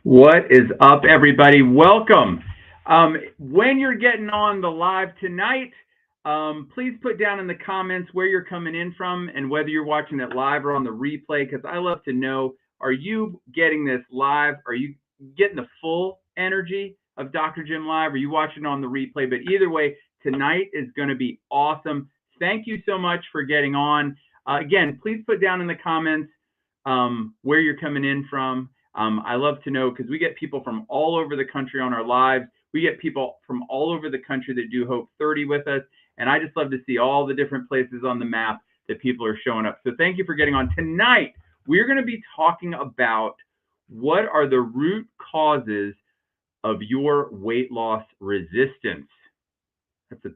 What is up, everybody? Welcome. When you're getting on the live tonight, please put down in the comments where you're coming in from and whether you're watching it live or on the replay, because I love to know, are you getting this live? Are you getting the full energy of Dr. Jim Live? Are you watching on the replay? But either way, tonight is going to be awesome. Thank you so much for getting on. Again, please put down in the comments where you're coming in from. I love to know because we get people from all over the country on our lives. We get people from all over the country that do Hope 30 with us. And I just love to see all the different places on the map that people are showing up. So thank you for getting on. Tonight, we're going to be talking about what are the root causes of your weight loss resistance.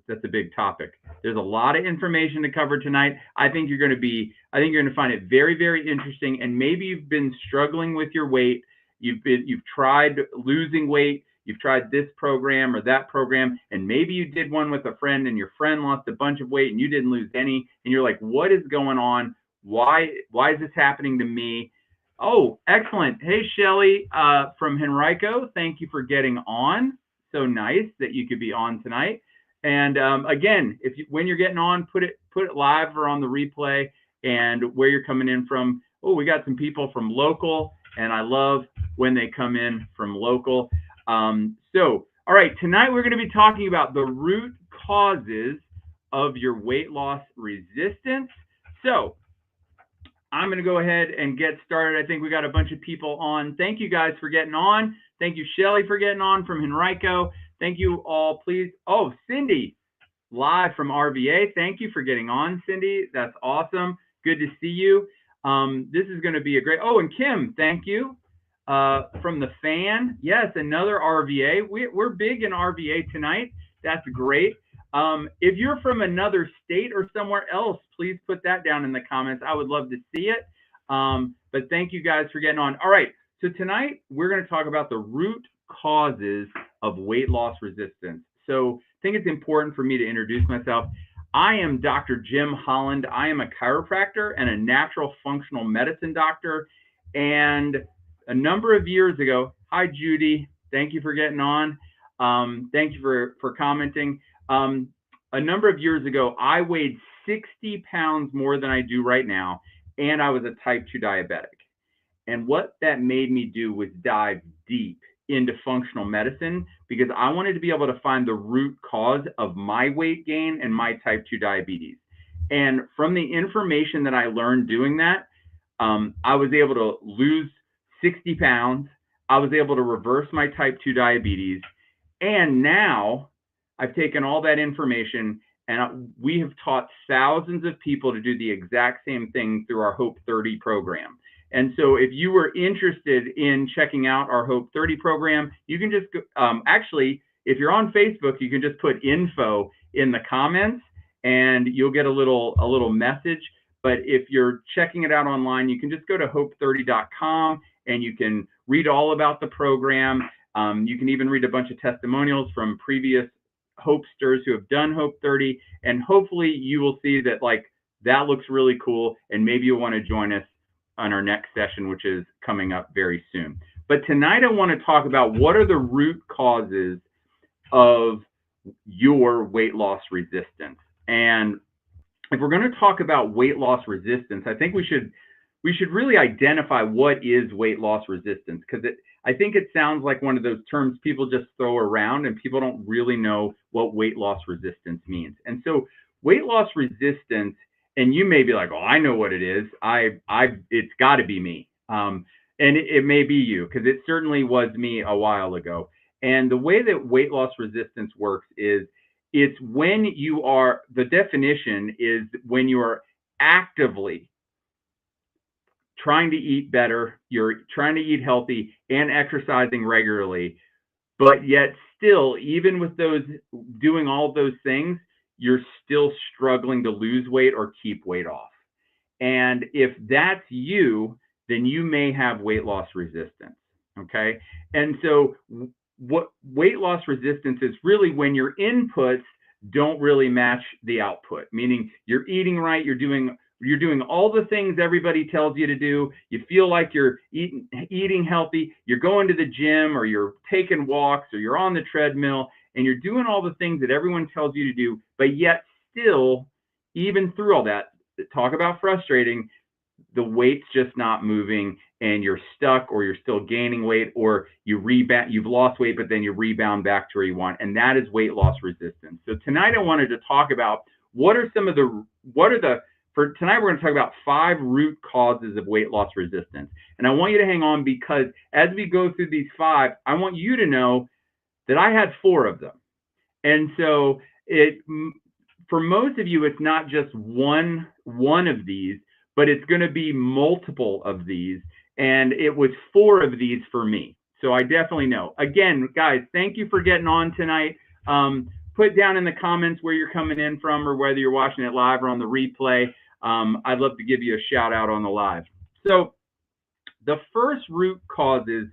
That's a big topic. There's a lot of information to cover tonight. I think you're going to find it very, very interesting. And maybe you've been struggling with your weight. You've tried losing weight. You've tried this program or that program, and maybe you did one with a friend and your friend lost a bunch of weight and you didn't lose any. And you're like, what is going on? Why is this happening to me? Oh, excellent. Hey, Shelly from Henrico, thank you for getting on. So nice that you could be on tonight. And again, when you're getting on, put it live or on the replay and where you're coming in from. Oh, we got some people from local, and I love when they come in from local. All right, tonight we're going to be talking about the root causes of your weight loss resistance. So I'm going to go ahead and get started. I think we got a bunch of people on. Thank you guys for getting on. Thank you, Shelly, for getting on from Henrico. Thank you all, please. Oh, Cindy, live from RVA. Thank you for getting on, Cindy. That's awesome. Good to see you. This is going to be a great. Oh, and Kim, thank you from the fan. Yes, another RVA. We're big in RVA tonight. That's great. If you're from another state or somewhere else, please put that down in the comments. I would love to see it. But thank you guys for getting on. All right. So tonight we're going to talk about the root causes of weight loss resistance. So I think it's important for me to introduce myself. I am Dr. Jim Holland. I am a chiropractor and a natural functional medicine doctor. And a number of years ago, hi, Judy. Thank you for getting on. Thank you for commenting. A number of years ago, I weighed 60 pounds more than I do right now, and I was a type 2 diabetic. And what that made me do was dive deep into functional medicine because I wanted to be able to find the root cause of my weight gain and my type 2 diabetes. And from the information that I learned doing that, I was able to lose 60 pounds. I was able to reverse my type 2 diabetes. And now I've taken all that information and we have taught thousands of people to do the exact same thing through our Hope 30 program. And so if you were interested in checking out our Hope 30 program, you can just actually, if you're on Facebook, you can just put info in the comments and you'll get a little message. But if you're checking it out online, you can just go to hope30.com and you can read all about the program. You can even read a bunch of testimonials from previous Hopesters who have done Hope 30, and hopefully you will see that that looks really cool, and maybe you'll want to join us on our next session, which is coming up very soon. But tonight I want to talk about what are the root causes of your weight loss resistance. And if we're going to talk about weight loss resistance, I think we should really identify what is weight loss resistance, because I think it sounds like one of those terms people just throw around and people don't really know what weight loss resistance means. And so weight loss resistance, and you may be like, oh, I know what it is. It's got to be me. And it may be you, because it certainly was me a while ago. And the way that weight loss resistance works is it's when the definition is when you are actively trying to eat better, you're trying to eat healthy and exercising regularly, but yet still, even with doing all of those things, you're still struggling to lose weight or keep weight off. And if that's you, then you may have weight loss resistance, okay? And so what weight loss resistance is really when your inputs don't really match the output, meaning you're eating right, you're doing you're doing all the things everybody tells you to do. You feel like you're eating healthy. You're going to the gym, or you're taking walks, or you're on the treadmill, and you're doing all the things that everyone tells you to do, but yet still, even through all that, talk about frustrating, the weight's just not moving, and you're stuck, or you're still gaining weight, or you've lost weight, but then you rebound back to where you want. And that is weight loss resistance. So tonight I wanted to talk about for tonight we're going to talk about 5 root causes of weight loss resistance. And I want you to hang on, because as we go through these 5, I want you to know that I had 4 of them. And so for most of you, it's not just one of these, but it's going to be multiple of these. And it was 4 of these for me. So I definitely know. Again, guys, thank you for getting on tonight. Put down in the comments where you're coming in from, or whether you're watching it live or on the replay. I'd love to give you a shout out on the live. So the first root causes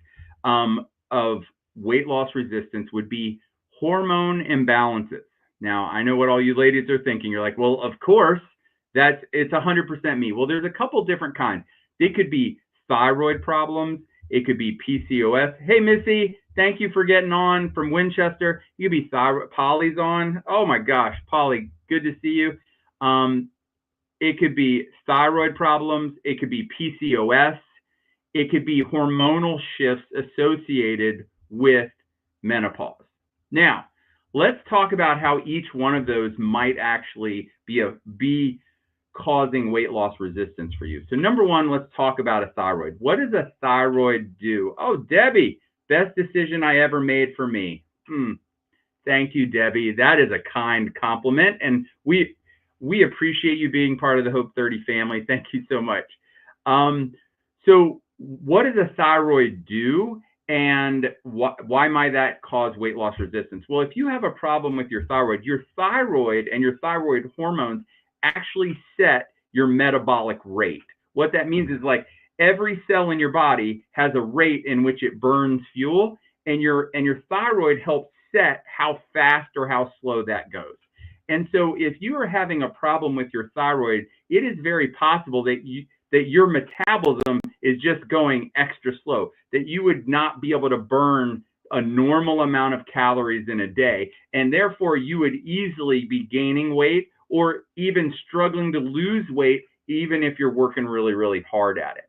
of weight loss resistance would be hormone imbalances. Now, I know what all you ladies are thinking. You're like, well, of course, it's 100% me. Well, there's a couple different kinds. It could be thyroid problems. It could be PCOS. Hey, Missy, thank you for getting on from Winchester. You could be thyroid. Polly's on. Oh my gosh, Polly, good to see you. It could be thyroid problems. It could be PCOS. It could be hormonal shifts associated with menopause. Now, let's talk about how each one of those might actually be causing weight loss resistance for you. So number one, let's talk about a thyroid. What does a thyroid do? Oh, Debbie, best decision I ever made for me. Thank you, Debbie. That is a kind compliment, and we appreciate you being part of the Hope 30 family. Thank you so much. So what does a thyroid do, and why might that cause weight loss resistance? Well, if you have a problem with your thyroid and your thyroid hormones actually set your metabolic rate. What that means is, like, every cell in your body has a rate in which it burns fuel, and your thyroid helps set how fast or how slow that goes. And so if you are having a problem with your thyroid, it is very possible that your metabolism is just going extra slow, that you would not be able to burn a normal amount of calories in a day, and therefore you would easily be gaining weight, or even struggling to lose weight, even if you're working really, really hard at it.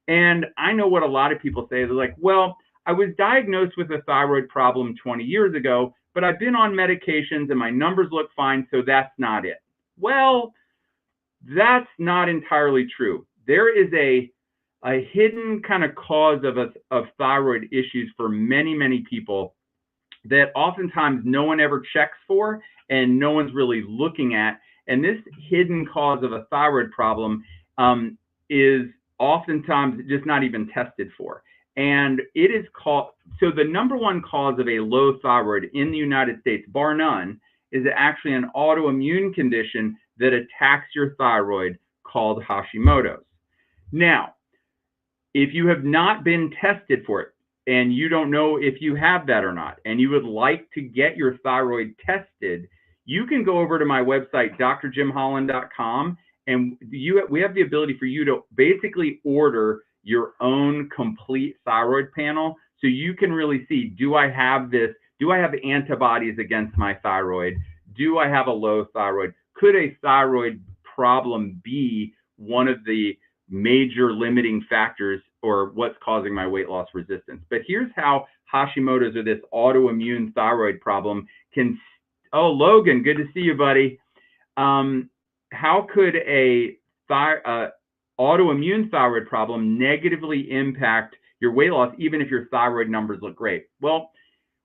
And I know what a lot of people say. They're like, well, I was diagnosed with a thyroid problem 20 years ago, but I've been on medications and my numbers look fine, so that's not it. Well, that's not entirely true. There is a hidden kind of cause of thyroid issues for many, many people that oftentimes no one ever checks for and no one's really looking at. And this hidden cause of a thyroid problem is oftentimes just not even tested for. And it is called, so the number one cause of a low thyroid in the United States, bar none, is actually an autoimmune condition that attacks your thyroid called Hashimoto's. Now, if you have not been tested for it, and you don't know if you have that or not, and you would like to get your thyroid tested, you can go over to my website, drjimholland.com, and we have the ability for you to basically order your own complete thyroid panel, so you can really see, do I have this? Do I have antibodies against my thyroid? Do I have a low thyroid? Could a thyroid problem be one of the major limiting factors or what's causing my weight loss resistance? But here's how Hashimoto's, or this autoimmune thyroid problem, can. Oh, Logan, good to see you, buddy. How could a autoimmune thyroid problem negatively impact your weight loss, even if your thyroid numbers look great? Well,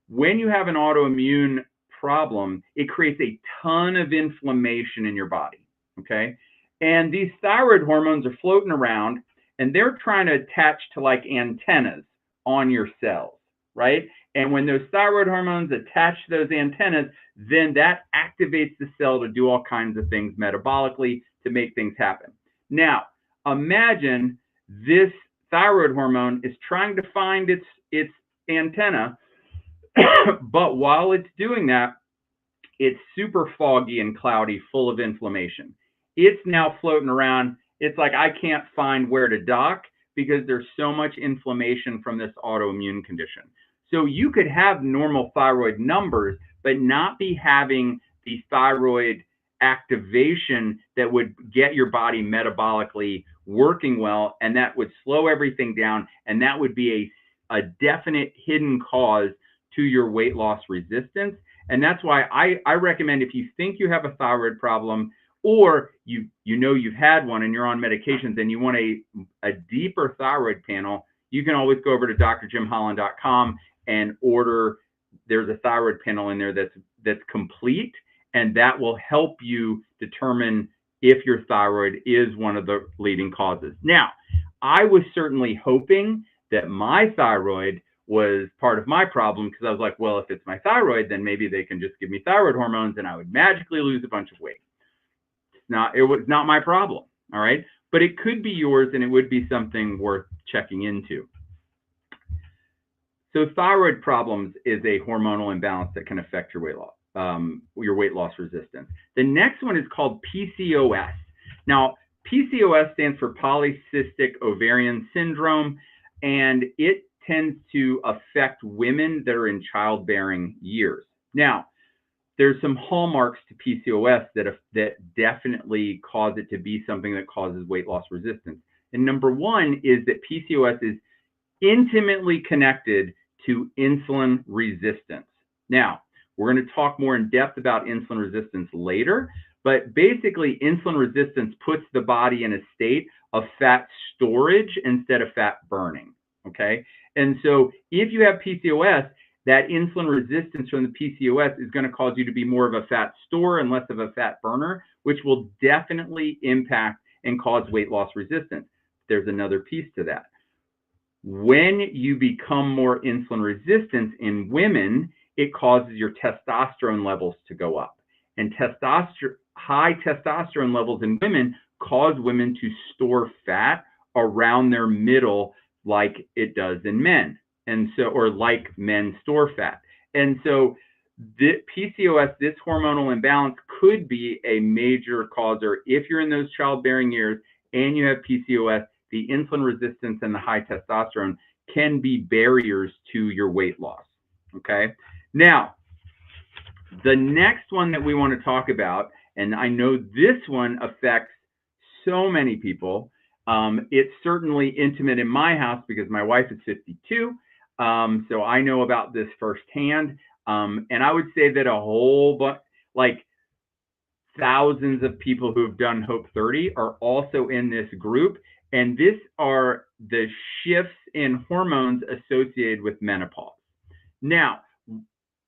when you have an autoimmune problem, it creates a ton of inflammation in your body, okay? And these thyroid hormones are floating around, and they're trying to attach to like antennas on your cells, right? And when those thyroid hormones attach to those antennas, then that activates the cell to do all kinds of things metabolically to make things happen. Now, imagine this thyroid hormone is trying to find its antenna, but while it's doing that, it's super foggy and cloudy, full of inflammation. It's now floating around, It's like I can't find where to dock because there's so much inflammation from this autoimmune condition. So you could have normal thyroid numbers, but not be having the thyroid activation that would get your body metabolically working well, and that would slow everything down, and that would be a definite hidden cause to your weight loss resistance. And that's why I recommend, if you think you have a thyroid problem, or you know you've had one and you're on medications and you want a deeper thyroid panel, you can always go over to drjimholland.com and order. There's a thyroid panel in there that's complete, and that will help you determine if your thyroid is one of the leading causes. Now, I was certainly hoping that my thyroid was part of my problem, because I was like, well, if it's my thyroid, then maybe they can just give me thyroid hormones and I would magically lose a bunch of weight. It was not my problem, all right? But it could be yours, and it would be something worth checking into. So thyroid problems is a hormonal imbalance that can affect your weight loss resistance. The next one is called PCOS. Now, PCOS stands for polycystic ovarian syndrome, and it tends to affect women that are in childbearing years. Now, there's some hallmarks to PCOS that definitely cause it to be something that causes weight loss resistance. And number one is that PCOS is intimately connected to insulin resistance. Now, we're going to talk more in depth about insulin resistance later, but basically insulin resistance puts the body in a state of fat storage instead of fat burning, okay? And so if you have PCOS, that insulin resistance from the PCOS is going to cause you to be more of a fat storer and less of a fat burner, which will definitely impact and cause weight loss resistance. There's another piece to that. When you become more insulin resistant in women, it causes your testosterone levels to go up. And high testosterone levels in women cause women to store fat around their middle like it does in men. And so, or like men store fat. And so the PCOS, this hormonal imbalance, could be a major causer. If you're in those childbearing years and you have PCOS, the insulin resistance and the high testosterone can be barriers to your weight loss, okay? Now, the next one that we want to talk about, and I know this one affects so many people. It's certainly intimate in my house because my wife is 52. So I know about this firsthand. And I would say that a whole bunch, like thousands of people who have done Hope 30 are also in this group. And these are the shifts in hormones associated with menopause. Now,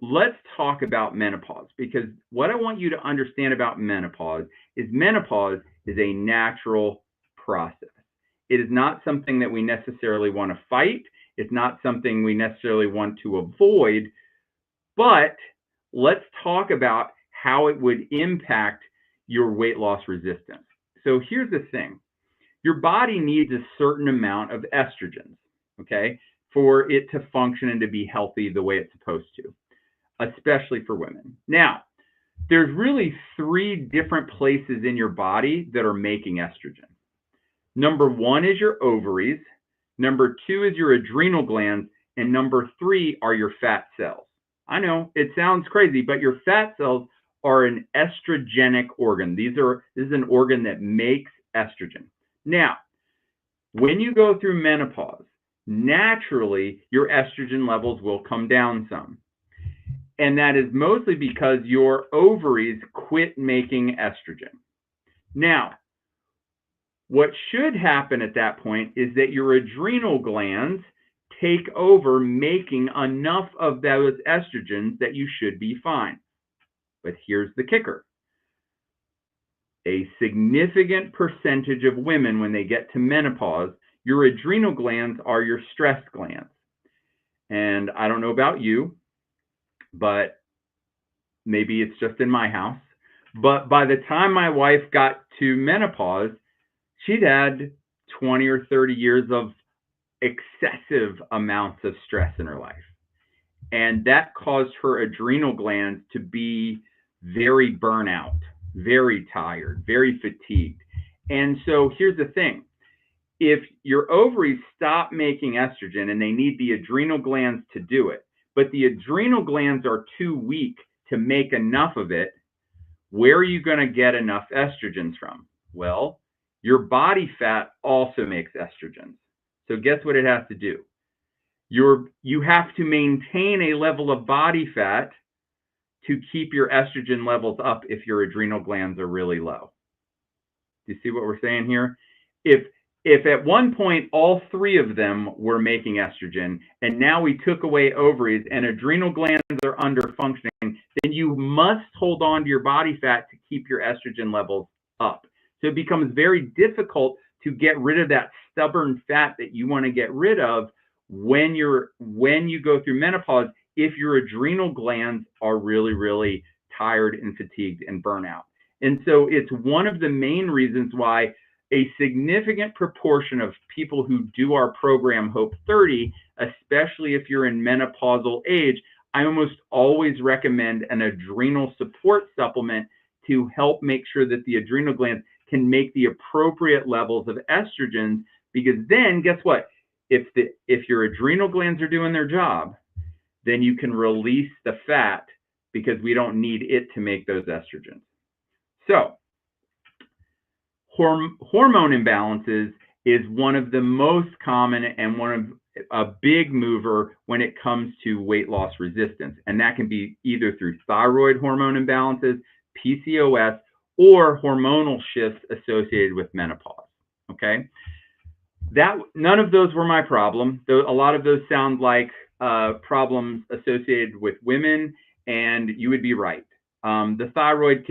let's talk about menopause, because what I want you to understand about menopause is a natural process. It is not something that we necessarily want to fight. It's not something we necessarily want to avoid, but let's talk about how it would impact your weight loss resistance. So here's the thing. Your body needs a certain amount of estrogens, okay, for it to function and to be healthy the way it's supposed to, especially for women. Now, there's really 3 different places in your body that are making estrogen. Number 1 is your ovaries. Number 2 is your adrenal glands. And number 3 are your fat cells. I know it sounds crazy, but your fat cells are an estrogenic organ. This is an organ that makes estrogen. Now, when you go through menopause, naturally your estrogen levels will come down some. And that is mostly because your ovaries quit making estrogen. Now, what should happen at that point is that your adrenal glands take over making enough of those estrogens that you should be fine. But here's the kicker. A significant percentage of women, when they get to menopause, your adrenal glands are your stress glands. And I don't know about you, but maybe it's just in my house. But by the time my wife got to menopause, she'd had 20 or 30 years of excessive amounts of stress in her life. And that caused her adrenal glands to be very burnout, very tired, very fatigued. And so here's the thing. If your ovaries stop making estrogen and they need the adrenal glands to do it, but the adrenal glands are too weak to make enough of it, where are you going to get enough estrogens from? Well, your body fat also makes estrogens. So guess what it has to do? You have to maintain a level of body fat to keep your estrogen levels up if your adrenal glands are really low. Do you see what we're saying here? If at one point all three of them were making estrogen, and now we took away ovaries and adrenal glands are under functioning, then you must hold on to your body fat to keep your estrogen levels up. So it becomes very difficult to get rid of that stubborn fat that you want to get rid of when you go through menopause, if your adrenal glands are really, really tired and fatigued and burnout. And so it's one of the main reasons why a significant proportion of people who do our program Hope 30, especially if you're in menopausal age, I almost always recommend an adrenal support supplement to help make sure that the adrenal glands can make the appropriate levels of estrogens, because then guess what? If your adrenal glands are doing their job, then you can release the fat because we don't need it to make those estrogens. So hormone imbalances is one of the most common and one of a big mover when it comes to weight loss resistance. And that can be either through thyroid hormone imbalances, PCOS, or hormonal shifts associated with menopause. Okay. None of those were my problem. A lot of those sound like problems associated with women, and you would be right. The thyroid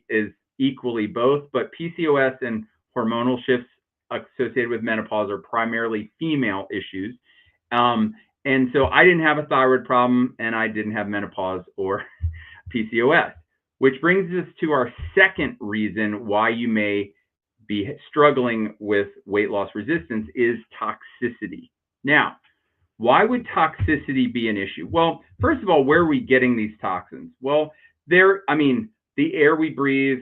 is equally both, but PCOS and hormonal shifts associated with menopause are primarily female issues. And so I didn't have a thyroid problem, and I didn't have menopause or PCOS, which brings us to our second reason why you may be struggling with weight loss resistance is toxicity. Now, why would toxicity be an issue? Well, first of all, where are we getting these toxins? Well, the air we breathe,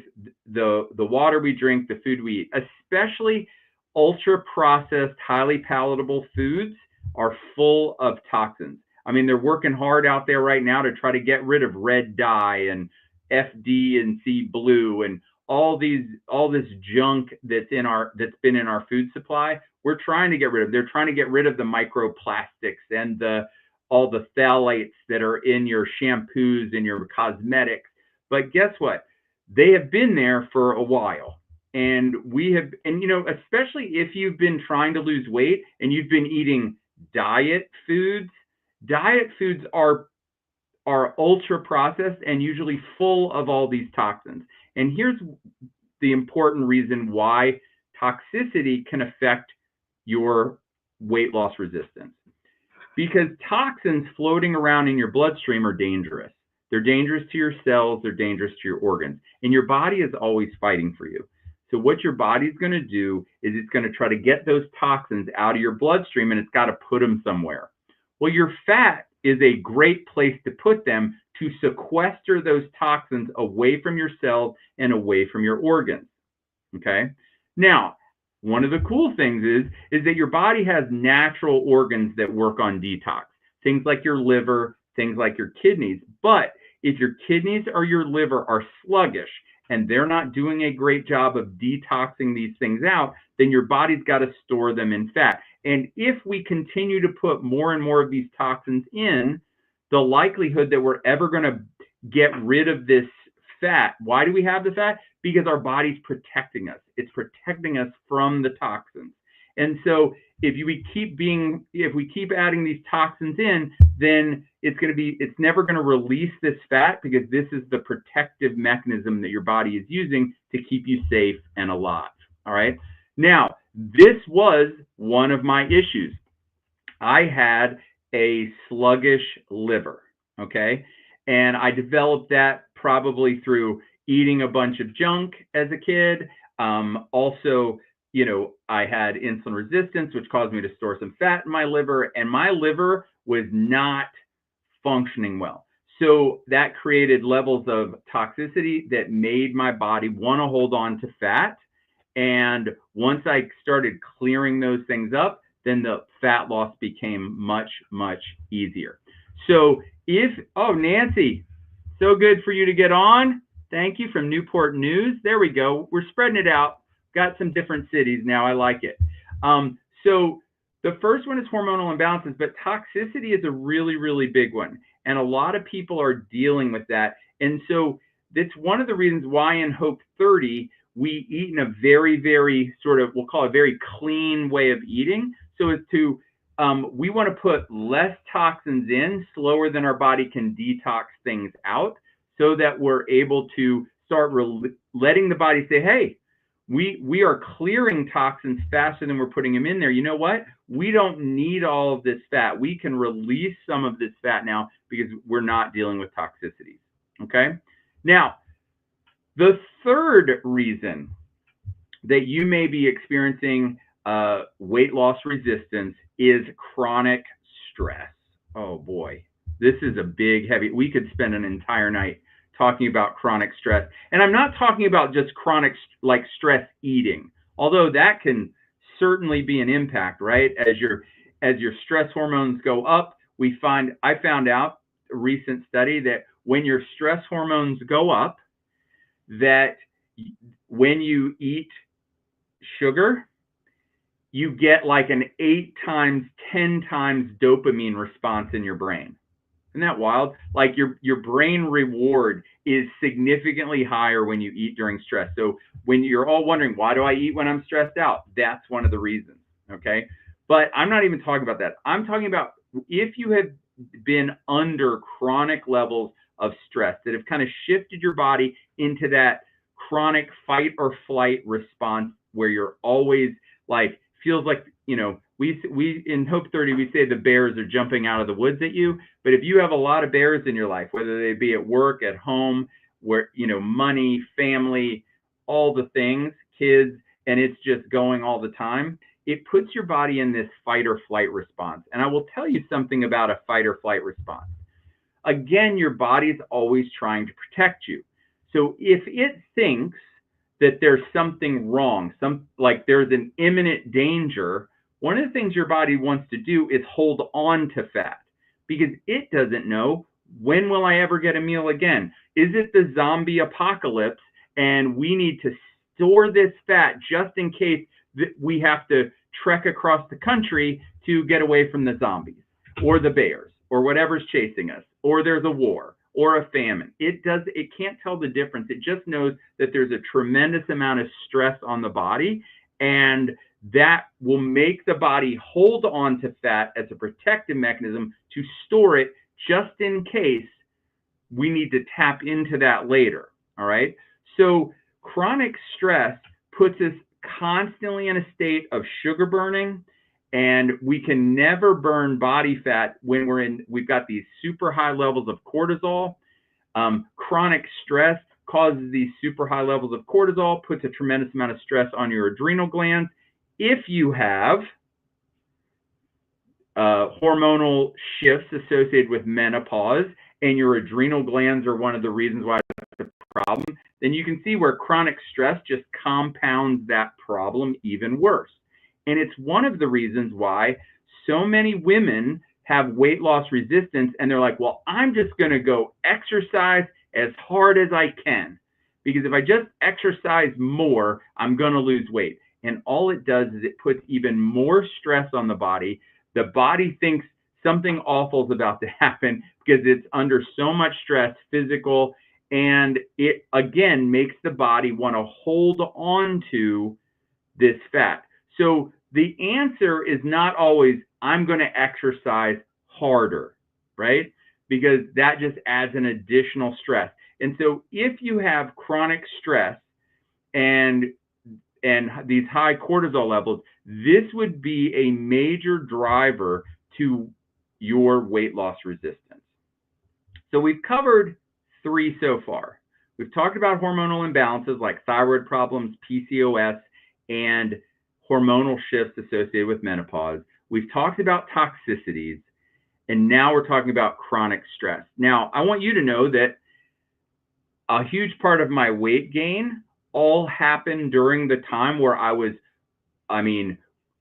the water we drink, the food we eat, especially ultra-processed, highly palatable foods are full of toxins. I mean, they're working hard out there right now to try to get rid of red dye and FD and C blue and all this junk that's been in our food supply. We're trying to get rid of. They're trying to get rid of the microplastics and all the phthalates that are in your shampoos and your cosmetics. But guess what? They have been there for a while. And especially if you've been trying to lose weight and you've been eating diet foods are ultra processed and usually full of all these toxins. And here's the important reason why toxicity can affect your weight loss resistance. Because toxins floating around in your bloodstream are dangerous. They're dangerous to your cells, they're dangerous to your organs, and your body is always fighting for you. So what your body's going to do is it's going to try to get those toxins out of your bloodstream, and it's got to put them somewhere. Well, your fat is a great place to put them to sequester those toxins away from your cells and away from your organs. Okay? Now, one of the cool things is that your body has natural organs that work on detox. Things like your liver, things like your kidneys. But if your kidneys or your liver are sluggish and they're not doing a great job of detoxing these things out, then your body's got to store them in fat. And if we continue to put more and more of these toxins in, the likelihood that we're ever going to get rid of this fat. Why do we have the fat? Because our body's protecting us. It's protecting us from the toxins. And so if we keep adding these toxins in, then it's never going to release this fat, because this is the protective mechanism that your body is using to keep you safe and alive. All right. Now, this was one of my issues. I had a sluggish liver. Okay. And I developed that probably through eating a bunch of junk as a kid. Also, I had insulin resistance, which caused me to store some fat in my liver, and my liver was not functioning well. So that created levels of toxicity that made my body want to hold on to fat. And once I started clearing those things up, then the fat loss became much, much easier. So oh, Nancy, so good for you to get on. Thank you, from Newport News. There we go. We're spreading it out. Got some different cities now. I like it. So the first one is hormonal imbalances, but toxicity is a really, really big one. And a lot of people are dealing with that. And so that's one of the reasons why in Hope 30, we eat in a very, very sort of, we'll call it a very clean way of eating. So as to, we want to put less toxins in slower than our body can detox things out, so that we're able to start letting the body say, hey, we are clearing toxins faster than we're putting them in there. You know what? We don't need all of this fat. We can release some of this fat now because we're not dealing with toxicities. Okay? Now, the third reason that you may be experiencing weight loss resistance is chronic stress. Oh boy, this is a big, heavy, we could spend an entire night talking about chronic stress. And I'm not talking about just chronic like stress eating, although that can certainly be an impact, right? As your stress hormones go up, I found out a recent study that when your stress hormones go up, that when you eat sugar, you get like an 8 times, 10 times dopamine response in your brain. Isn't that wild? Like your brain reward is significantly higher when you eat during stress. So when you're all wondering, why do I eat when I'm stressed out? That's one of the reasons, okay? But I'm not even talking about that. I'm talking about if you have been under chronic levels of stress that have kind of shifted your body into that chronic fight or flight response where you're always like, feels like, you know, we in Hope 30, we say the bears are jumping out of the woods at you. But if you have a lot of bears in your life, whether they be at work, at home, where, you know, money, family, all the things, kids, and it's just going all the time, it puts your body in this fight or flight response. And I will tell you something about a fight or flight response. Again, your body's always trying to protect you. So if it thinks that there's something wrong, like there's an imminent danger, one of the things your body wants to do is hold on to fat, because it doesn't know, when will I ever get a meal again? Is it the zombie apocalypse and we need to store this fat just in case that we have to trek across the country to get away from the zombies or the bears or whatever's chasing us, or there's a war or a famine? It can't tell the difference. It just knows that there's a tremendous amount of stress on the body, and that will make the body hold on to fat as a protective mechanism to store it just in case we need to tap into that later. All right. So chronic stress puts us constantly in a state of sugar burning, and we can never burn body fat when we've got these super high levels of cortisol. Chronic stress causes these super high levels of cortisol, puts a tremendous amount of stress on your adrenal glands. If you have hormonal shifts associated with menopause, and your adrenal glands are one of the reasons why it's a problem, then you can see where chronic stress just compounds that problem even worse. And it's one of the reasons why so many women have weight loss resistance, and they're like, well, I'm just going to go exercise as hard as I can, because if I just exercise more, I'm going to lose weight. And all it does is it puts even more stress on the body. The body thinks something awful is about to happen because it's under so much stress, physical, and it, again, makes the body want to hold on to this fat. So the answer is not always, I'm going to exercise harder, right? Because that just adds an additional stress. And so if you have chronic stress and these high cortisol levels, this would be a major driver to your weight loss resistance. So we've covered 3 so far. We've talked about hormonal imbalances like thyroid problems, PCOS, and hormonal shifts associated with menopause. We've talked about toxicities, and now we're talking about chronic stress. Now, I want you to know that a huge part of my weight gain all happened during the time where I was,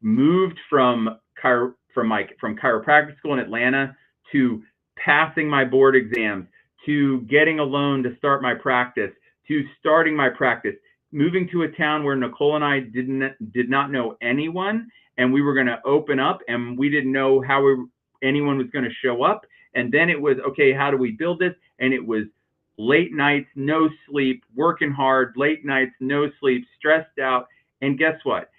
moved from chiropractic school in Atlanta to passing my board exams, to getting a loan to start my practice, to starting my practice, moving to a town where Nicole and I did not know anyone, and we were going to open up, and we didn't know how anyone was going to show up. And then it was, okay, how do we build this? And it was late nights, no sleep, working hard, late nights, no sleep, stressed out. And guess what?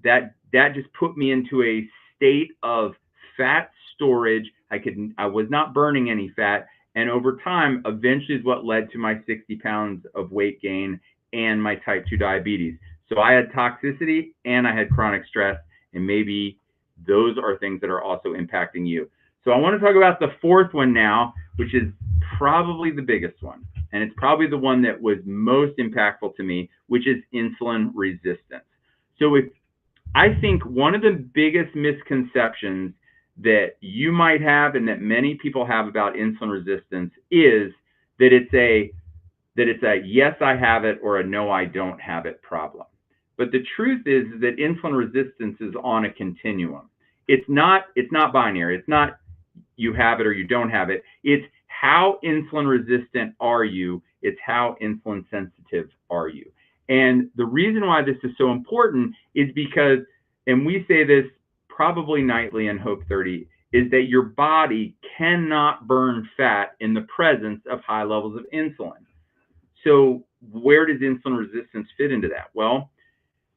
That just put me into a state of fat storage. I was not burning any fat. And over time, eventually is what led to my 60 pounds of weight gain and my type 2 diabetes. So I had toxicity and I had chronic stress, and maybe those are things that are also impacting you. So I want to talk about the fourth one now, which is probably the biggest one. And it's probably the one that was most impactful to me, which is insulin resistance. So I think one of the biggest misconceptions that you might have and that many people have about insulin resistance is that it's a yes, I have it, or a no, I don't have it problem. But the truth is that insulin resistance is on a continuum. It's not binary. It's not you have it or you don't have it. It's how insulin resistant are you? It's how insulin sensitive are you? And the reason why this is so important is because, and we say this probably nightly in Hope 30, is that your body cannot burn fat in the presence of high levels of insulin. So where does insulin resistance fit into that? Well,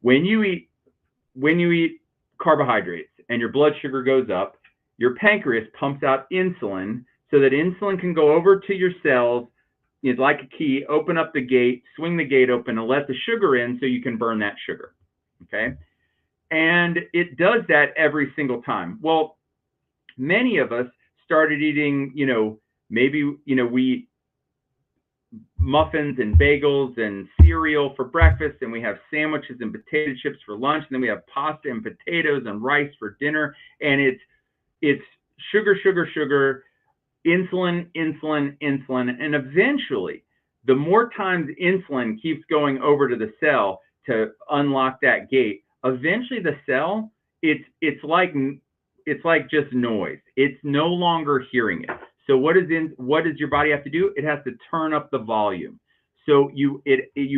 when you eat carbohydrates and your blood sugar goes up, your pancreas pumps out insulin so that insulin can go over to your cells. It's like a key, open up the gate, swing the gate open, and let the sugar in so you can burn that sugar, okay? And it does that every single time. Well, many of us started eating, maybe, we eat muffins and bagels and cereal for breakfast, and we have sandwiches and potato chips for lunch, and then we have pasta and potatoes and rice for dinner, and it's sugar, sugar, sugar, insulin, insulin, insulin, and eventually, the more times insulin keeps going over to the cell to unlock that gate, eventually the cell, it's like just noise. It's no longer hearing it. So what does your body have to do? It has to turn up the volume. So you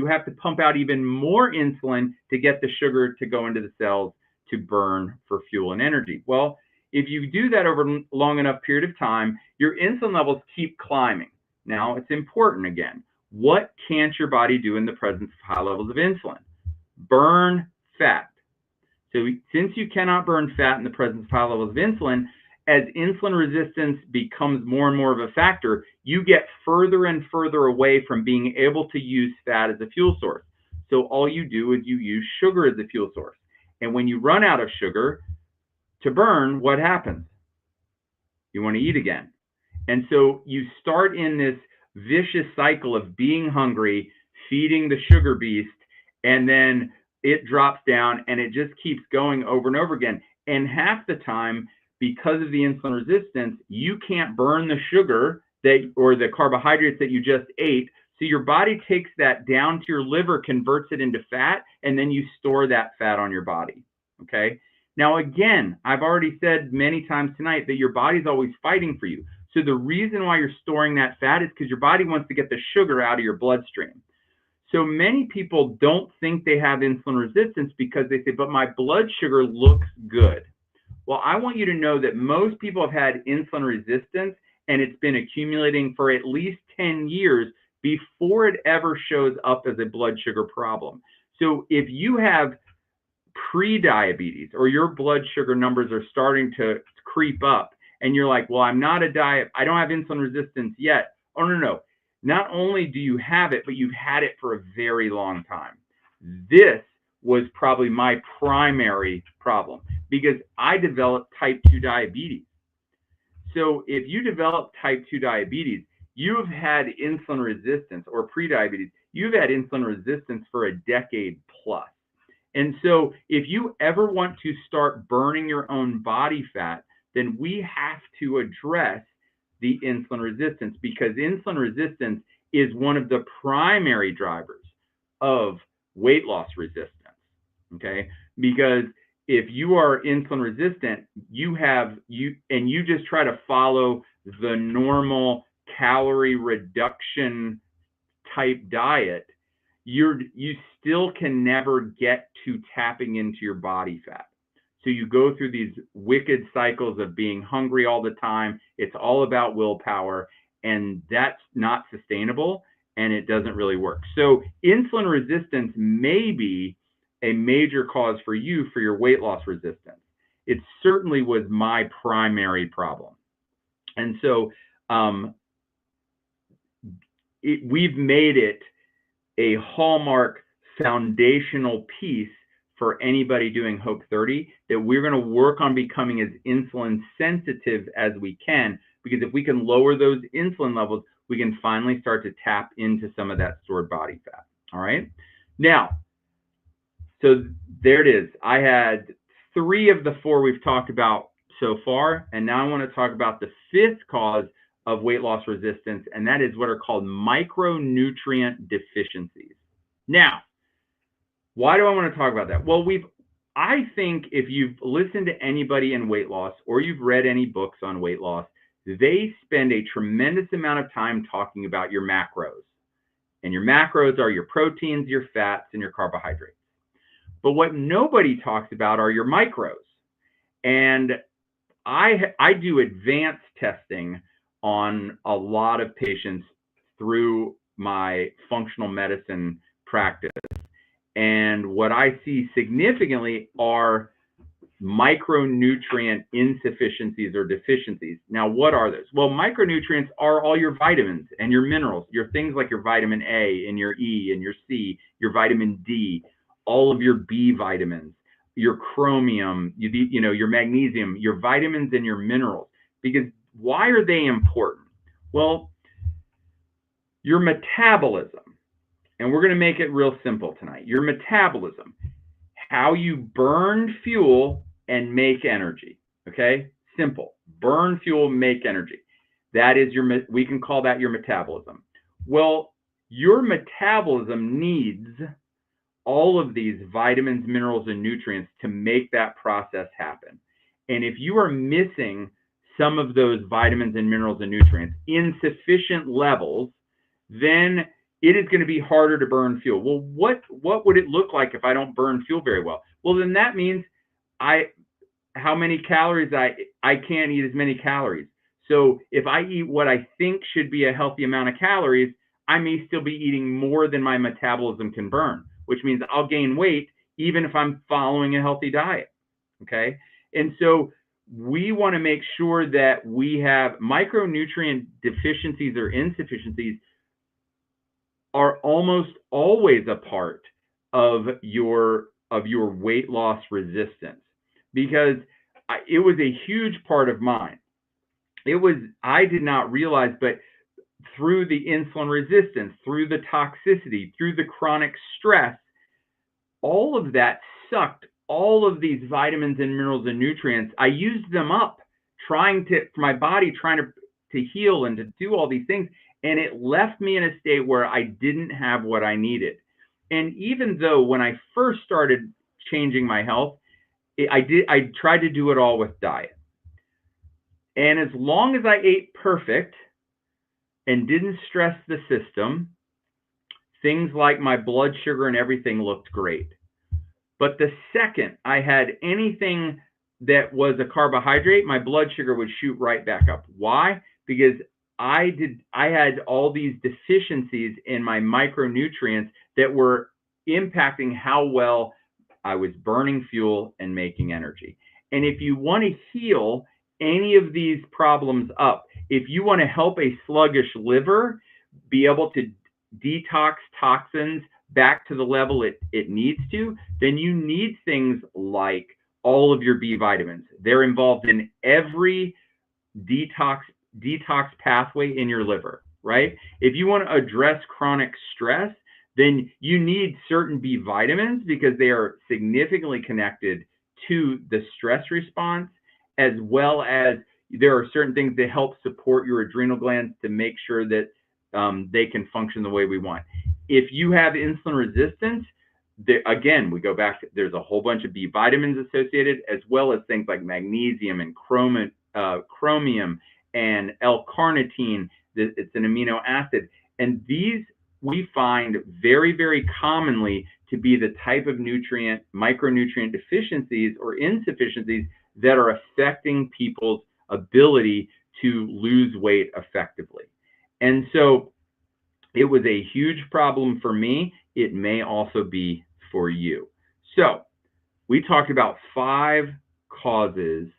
have to pump out even more insulin to get the sugar to go into the cells to burn for fuel and energy. Well, if you do that over a long enough period of time, your insulin levels keep climbing. Now, it's important again. What can't your body do in the presence of high levels of insulin? Burn fat. So since you cannot burn fat in the presence of high levels of insulin, as insulin resistance becomes more and more of a factor, you get further and further away from being able to use fat as a fuel source. So all you do is you use sugar as a fuel source. And when you run out of sugar to burn, what happens? You want to eat again. And so you start in this vicious cycle of being hungry, feeding the sugar beast, and then it drops down and it just keeps going over and over again. And half the time, because of the insulin resistance, you can't burn the sugar or the carbohydrates that you just ate. So your body takes that down to your liver, converts it into fat, and then you store that fat on your body. Okay. Now, again, I've already said many times tonight that your body's always fighting for you. So the reason why you're storing that fat is because your body wants to get the sugar out of your bloodstream. So many people don't think they have insulin resistance because they say, but my blood sugar looks good. Well, I want you to know that most people have had insulin resistance and it's been accumulating for at least 10 years before it ever shows up as a blood sugar problem. So if you have pre-diabetes or your blood sugar numbers are starting to creep up and you're like, well, I don't have insulin resistance yet. Oh, no. Not only do you have it, but you've had it for a very long time. This was probably my primary problem because I developed type 2 diabetes. So if you develop type 2 diabetes, you have had insulin resistance or pre-diabetes, you've had insulin resistance for a decade plus. And so if you ever want to start burning your own body fat, then we have to address the insulin resistance because insulin resistance is one of the primary drivers of weight loss resistance, okay? Because if you are insulin resistant, you just try to follow the normal calorie reduction type diet, you still can never get to tapping into your body fat. So you go through these wicked cycles of being hungry all the time. It's all about willpower, and that's not sustainable, and it doesn't really work. So insulin resistance may be a major cause for you for your weight loss resistance. It certainly was my primary problem. And so we've made it a hallmark foundational piece for anybody doing Hope 30 that we're going to work on becoming as insulin sensitive as we can, because if we can lower those insulin levels, we can finally start to tap into some of that stored body fat. All right. Now, so there it is. I had 3 of the 4 we've talked about so far, and now I want to talk about the 5th cause of weight loss resistance, and that is what are called micronutrient deficiencies. Now, why do I want to talk about that? Well, I think if you've listened to anybody in weight loss or you've read any books on weight loss, they spend a tremendous amount of time talking about your macros. And your macros are your proteins, your fats, and your carbohydrates. But what nobody talks about are your micros. And I do advanced testing on a lot of patients through my functional medicine practice. And what I see significantly are micronutrient insufficiencies or deficiencies. Now, what are those? Well, micronutrients are all your vitamins and your minerals, your things like your vitamin A and your E and your C, your vitamin D, all of your B vitamins, your chromium, your magnesium, your vitamins and your minerals. Because why are they important? Well, your metabolism, and we're going to make it real simple tonight. Your metabolism, how you burn fuel and make energy. Okay, simple. Burn fuel, make energy. That is we can call that your metabolism. Well, your metabolism needs all of these vitamins, minerals, and nutrients to make that process happen. And if you are missing some of those vitamins and minerals and nutrients in sufficient levels, then it is going to be harder to burn fuel. Well, what would it look like if I don't burn fuel very well? Well, then that means how many calories I can't eat as many calories. So if I eat what I think should be a healthy amount of calories, I may still be eating more than my metabolism can burn, which means I'll gain weight even if I'm following a healthy diet. Okay. And so we want to make sure that we have micronutrient deficiencies or insufficiencies are almost always a part of your weight loss resistance, because it was a huge part of mine. I did not realize, but through the insulin resistance, through the toxicity, through the chronic stress, all of that sucked all of these vitamins and minerals and nutrients. I used them up for my body trying to heal and to do all these things. And it left me in a state where I didn't have what I needed. And even though when I first started changing my health, I tried to do it all with diet. And as long as I ate perfect and didn't stress the system, things like my blood sugar and everything looked great. But the second I had anything that was a carbohydrate, my blood sugar would shoot right back up. Why? Because I had all these deficiencies in my micronutrients that were impacting how well I was burning fuel and making energy. And if you want to heal any of these problems up, if you want to help a sluggish liver be able to detox toxins back to the level it needs to, then you need things like all of your B vitamins. They're involved in every detox pathway in your liver, right? If you want to address chronic stress, then you need certain B vitamins because they are significantly connected to the stress response, as well as there are certain things that help support your adrenal glands to make sure that they can function the way we want. If you have insulin resistance, again, we go back to, there's a whole bunch of B vitamins associated, as well as things like magnesium and chromium and L-carnitine. It's an amino acid. And these we find very, very commonly to be the type of micronutrient deficiencies or insufficiencies that are affecting people's ability to lose weight effectively. And so it was a huge problem for me. It may also be for you. So we talked about 5 causes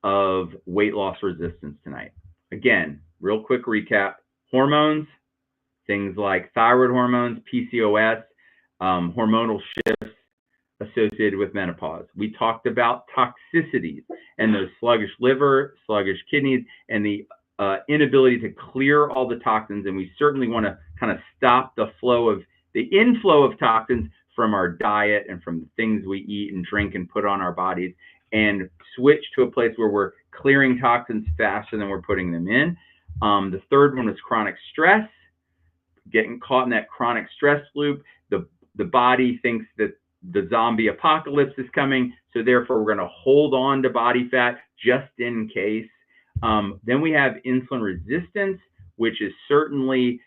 of weight loss resistance tonight. Again, real quick recap: hormones, things like thyroid hormones, PCOS, hormonal shifts associated with menopause. We talked about toxicities and those sluggish liver, sluggish kidneys, and the inability to clear all the toxins. And we certainly want to kind of stop the inflow of toxins from our diet and from the things we eat and drink and put on our bodies, and switch to a place where we're clearing toxins faster than we're putting them in. The third one was chronic stress, getting caught in that chronic stress loop. The body thinks that the zombie apocalypse is coming, so therefore we're going to hold on to body fat just in case. Then we have insulin resistance, which is certainly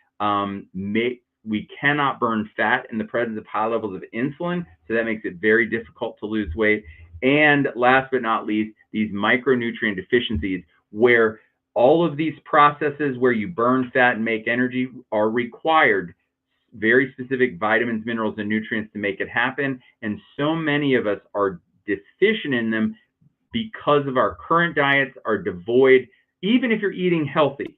we cannot burn fat in the presence of high levels of insulin, so that makes it very difficult to lose weight. And last but not least, these micronutrient deficiencies, where all of these processes where you burn fat and make energy are required very specific vitamins, minerals, and nutrients to make it happen. And so many of us are deficient in them because of our current diets are devoid. Even if you're eating healthy,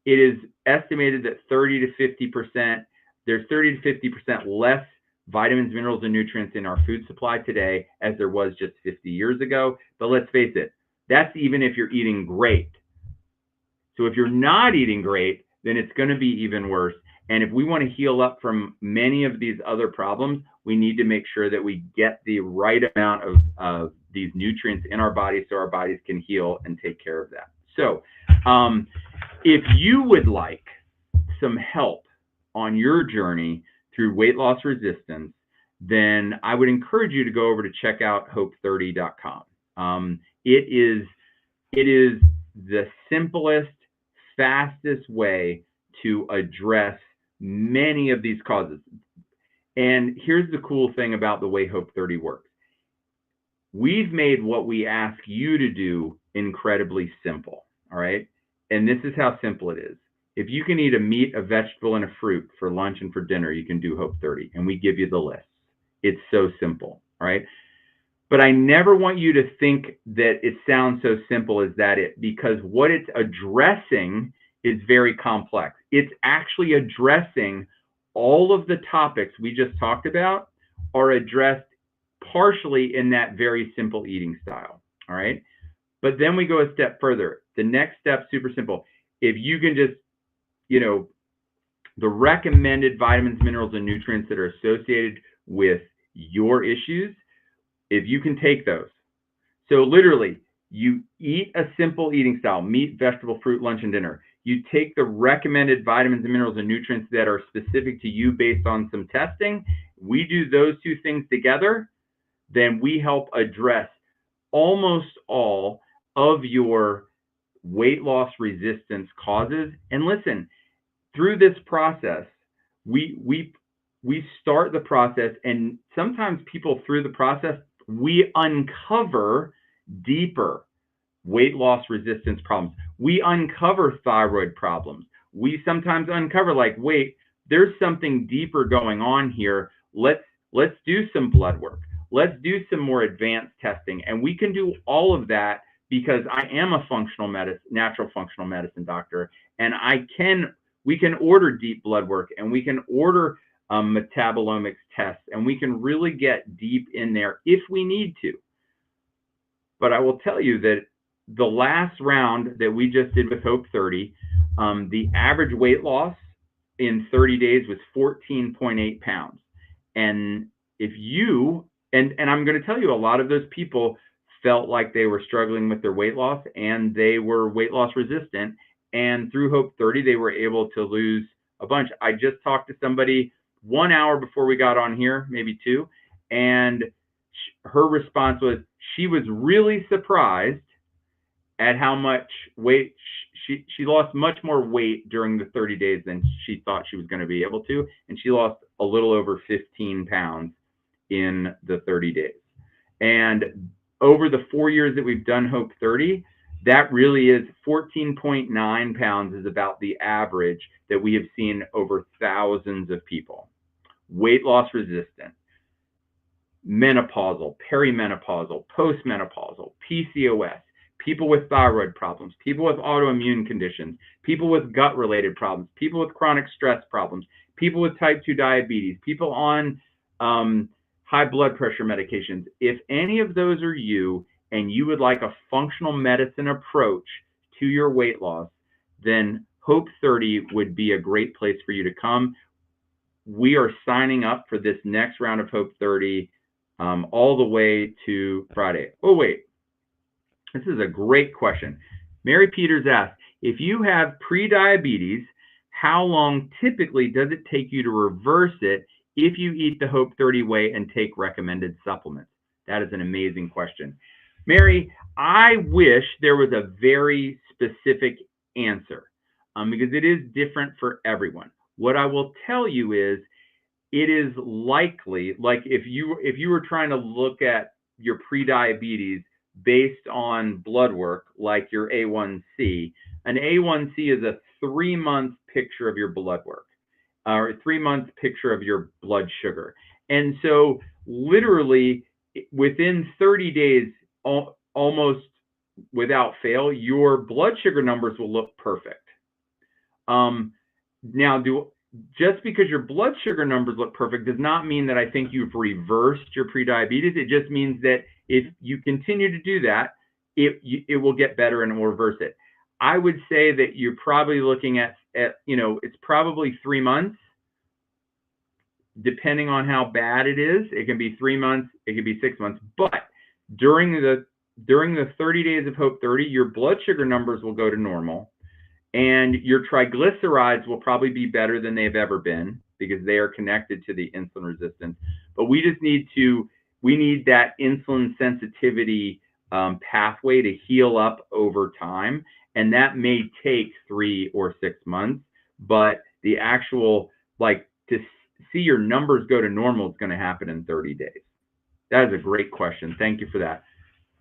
it is estimated that 30 to 50%, there's 30 to 50% less vitamins, minerals, and nutrients in our food supply today as there was just 50 years ago. But let's face it, that's even if you're eating great. So if you're not eating great, then it's going to be even worse. And if we want to heal up from many of these other problems, we need to make sure that we get the right amount of these nutrients in our bodies so our bodies can heal and take care of that. So if you would like some help on your journey through weight loss resistance, then I would encourage you to go over to check out hope30.com. It is the simplest, fastest way to address many of these causes. And here's the cool thing about the way Hope 30 works. We've made what we ask you to do incredibly simple, all right? And this is how simple it is. If you can eat a meat, a vegetable, and a fruit for lunch and for dinner, you can do Hope 30, and we give you the list. It's so simple, all right? But I never want you to think that it sounds so simple as that, because what it's addressing is very complex. It's actually addressing all of the topics we just talked about are addressed partially in that very simple eating style, all right? But then we go a step further. The next step, super simple. If you can just, the recommended vitamins, minerals, and nutrients that are associated with your issues, if you can take those. So literally, you eat a simple eating style, meat, vegetable, fruit, lunch, and dinner. You take the recommended vitamins and minerals and nutrients that are specific to you based on some testing. We do those two things together, then we help address almost all of your weight loss resistance causes. And listen, through this process, we start the process, and sometimes people through the process, we uncover deeper weight loss resistance problems. We uncover thyroid problems. We sometimes uncover, like, wait, there's something deeper going on here. Let's do some blood work. Let's do some more advanced testing. And we can do all of that because I am a natural functional medicine doctor, and we can order deep blood work, and we can order metabolomics tests, and we can really get deep in there if we need to. But I will tell you that the last round that we just did with Hope 30, the average weight loss in 30 days was 14.8 pounds. And if you, and I'm going to tell you, a lot of those people felt like they were struggling with their weight loss, and they were weight loss resistant. And through Hope 30, they were able to lose a bunch. I just talked to somebody 1 hour before we got on here, maybe 2, and her response was she was really surprised at how much weight she lost. Much more weight during the 30 days than she thought she was going to be able to, and she lost a little over 15 pounds in the 30 days. And over the 4 years that we've done Hope 30, that really is 14.9 pounds is about the average that we have seen over thousands of people. Weight loss resistant, menopausal, perimenopausal, postmenopausal, PCOS, people with thyroid problems, people with autoimmune conditions, people with gut-related problems, people with chronic stress problems, people with type 2 diabetes, people on high blood pressure medications. If any of those are you and you would like a functional medicine approach to your weight loss, then Hope 30 would be a great place for you to come. We are signing up for this next round of Hope 30 all the way to Friday. Oh, wait. This is a great question. Mary Peters asked, if you have prediabetes, how long typically does it take you to reverse it if you eat the Hope 30 way and take recommended supplements? That is an amazing question. Mary, I wish there was a very specific answer because it is different for everyone. What I will tell you is it is likely, like if you were trying to look at your prediabetes based on blood work, like your A1C, an A1C is a 3-month picture of your blood work, or a 3-month picture of your blood sugar. And so literally within 30 days, almost without fail, your blood sugar numbers will look perfect. Now, just because your blood sugar numbers look perfect does not mean that I think you've reversed your prediabetes. It just means that if you continue to do that, it will get better and it will reverse it. I would say that you're probably looking at it's probably 3 months, depending on how bad it is. It can be 3 months, it can be 6 months, but during the 30 days of Hope 30, your blood sugar numbers will go to normal. And your triglycerides will probably be better than they've ever been because they are connected to the insulin resistance. But we just need that insulin sensitivity pathway to heal up over time. And that may take 3 or 6 months, but the actual, to see your numbers go to normal is going to happen in 30 days. That is a great question. Thank you for that.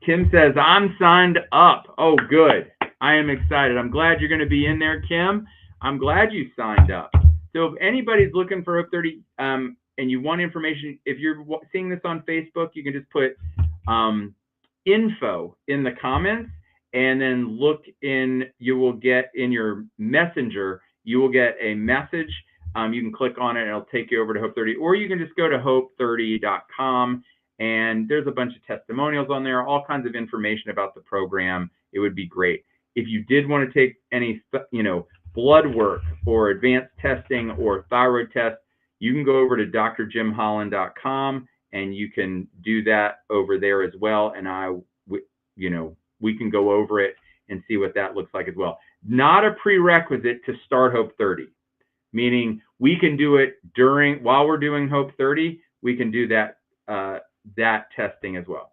Kim says, I'm signed up. Oh, good. I am excited. I'm glad you're going to be in there, Kim. I'm glad you signed up. So if anybody's looking for Hope 30 and you want information, if you're seeing this on Facebook, you can just put info in the comments and then you will get in your messenger, you will get a message. You can click on it and it'll take you over to Hope 30, or you can just go to hope30.com and there's a bunch of testimonials on there, all kinds of information about the program. It would be great. If you did want to take any, blood work or advanced testing or thyroid tests, you can go over to drjimholland.com and you can do that over there as well. And we can go over it and see what that looks like as well. Not a prerequisite to start Hope 30, meaning we can do it while we're doing Hope 30, we can do that testing as well.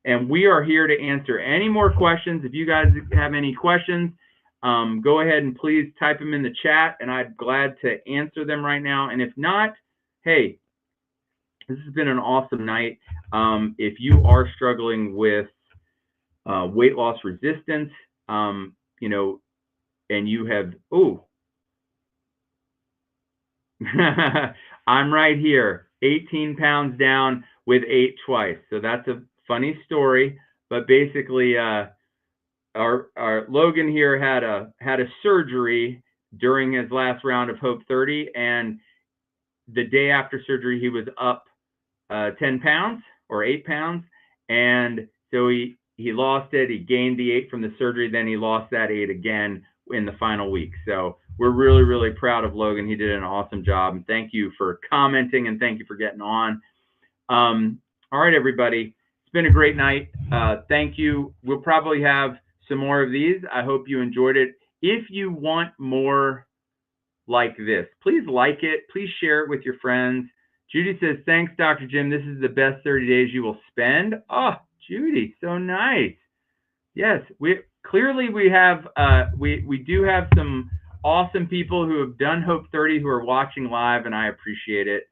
And we are here to answer any more questions. If you guys have any questions, go ahead and please type them in the chat, and I'm glad to answer them right now. And if not, hey, this has been an awesome night. If you are struggling with weight loss resistance, and you have, I'm right here, 18 pounds down with 8 twice. So that's a funny story, but basically our Logan here had a surgery during his last round of Hope 30, and the day after surgery he was up 10 pounds or 8 pounds, and so he lost it. He gained the 8 from the surgery, then he lost that 8 again in the final week. So we're really, really proud of Logan. He did an awesome job, and thank you for commenting and thank you for getting on. All right, everybody. It's been a great night. Thank you. We'll probably have some more of these. I hope you enjoyed it. If you want more like this. Please like it. Please share it with your friends. Judy says, thanks, Dr. Jim. This is the best 30 days you will spend. Oh, Judy, so nice. Yes, we have we do have some awesome people who have done Hope 30 who are watching live, and I appreciate it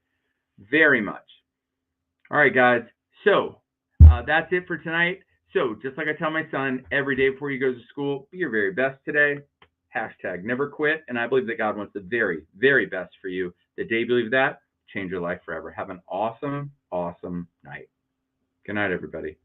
very much. All right, guys. So that's it for tonight. So just like I tell my son every day before he goes to school, be your very best today. Hashtag never quit. And I believe that God wants the very, very best for you. The day you believe that, change your life forever. Have an awesome, awesome night. Good night, everybody.